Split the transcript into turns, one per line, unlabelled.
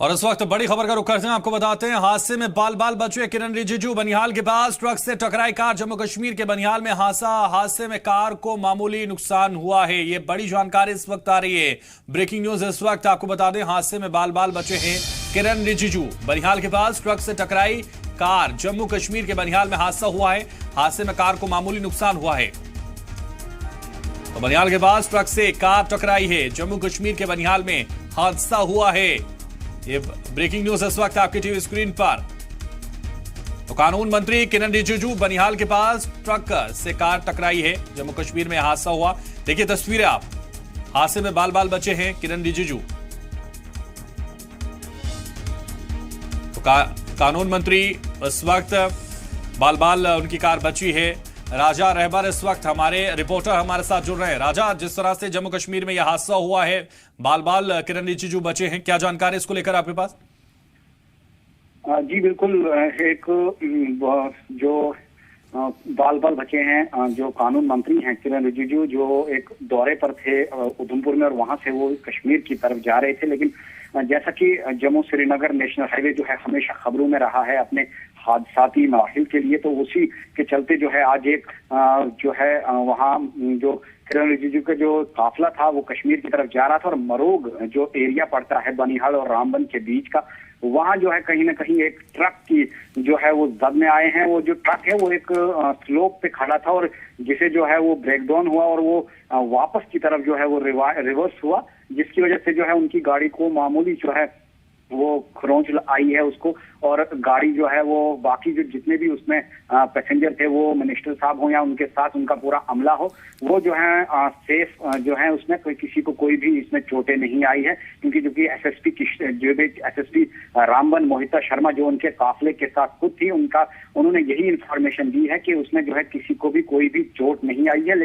और इस वक्त बड़ी खबर का रुख करते हैं। आपको बताते हैं, हादसे में बाल बाल बचे किरण रिजिजू। बनिहाल के पास ट्रक से टकराई कार। जम्मू कश्मीर के बनिहाल में हादसे में कार को मामूली नुकसान हुआ है। ये बड़ी जानकारी इस वक्त आ रही है। ब्रेकिंग न्यूज इस वक्त। आपको बता दें, हादसे में बाल बाल बचे हैं किरण रिजिजू। बनिहाल के पास ट्रक से टकराई कार। जम्मू कश्मीर के बनिहाल में हादसा हुआ है। हादसे में कार को मामूली नुकसान हुआ है। तो बनिहाल के पास ट्रक से कार टकराई है। जम्मू कश्मीर के बनिहाल में हादसा हुआ है। ये ब्रेकिंग न्यूज इस वक्त आपकी टीवी स्क्रीन पर। तो कानून मंत्री किरण रिजिजू, बनिहाल के पास ट्रक से कार टकराई है। जम्मू कश्मीर में हादसा हुआ। देखिए तस्वीरें आप। हादसे में बाल बाल बचे हैं किरण रिजिजू। तो कानून मंत्री इस वक्त बाल बाल उनकी कार बची है। राजा रहबर इस वक्त हमारे रिपोर्टर हमारे साथ जुड़ रहे हैं। राजा, जिस तरह से जम्मू कश्मीर में यह हादसा हुआ है, बाल बाल किरण रिजिजू बचे हैं, क्या जानकारी इसको लेकर आपके पास?
जी बिल्कुल। एक जो बाल बाल बचे हैं, जो कानून मंत्री हैं किरण रिजिजू, जो एक दौरे पर थे उधमपुर में, और वहां से वो कश्मीर की तरफ जा रहे थे। लेकिन जैसा कि जम्मू श्रीनगर नेशनल हाईवे जो है हमेशा खबरों में रहा है अपने हादसाती मराहिल के लिए, तो उसी के चलते जो है आज एक जो है वहाँ जो किरण रिजिजू का जो काफिला था वो कश्मीर की तरफ जा रहा था, और मरोग जो एरिया पड़ता है बनिहाल और रामबन के बीच का, वहाँ जो है कहीं ना कहीं एक ट्रक की जो है वो जद में आए हैं। वो जो ट्रक है वो एक स्लोप पे खड़ा था, और जिसे जो है वो ब्रेक डाउन हुआ और वो वापस की तरफ जो है वो रिवर्स हुआ, जिसकी वजह से जो है उनकी गाड़ी को मामूली जो है वो खरोंच आई है उसको। और गाड़ी जो है वो बाकी जो जितने भी उसमें पैसेंजर थे, वो मिनिस्टर साहब हो या उनके साथ उनका पूरा अमला हो, वो जो है सेफ जो है, उसमें किसी को कोई भी इसमें चोटें नहीं आई है। क्योंकि जो कि एसएसपी रामबन मोहिता शर्मा जो उनके काफिले के साथ खुद थी, उन्होंने यही इंफॉर्मेशन दी है कि उसमें जो है किसी को भी कोई भी चोट नहीं आई है।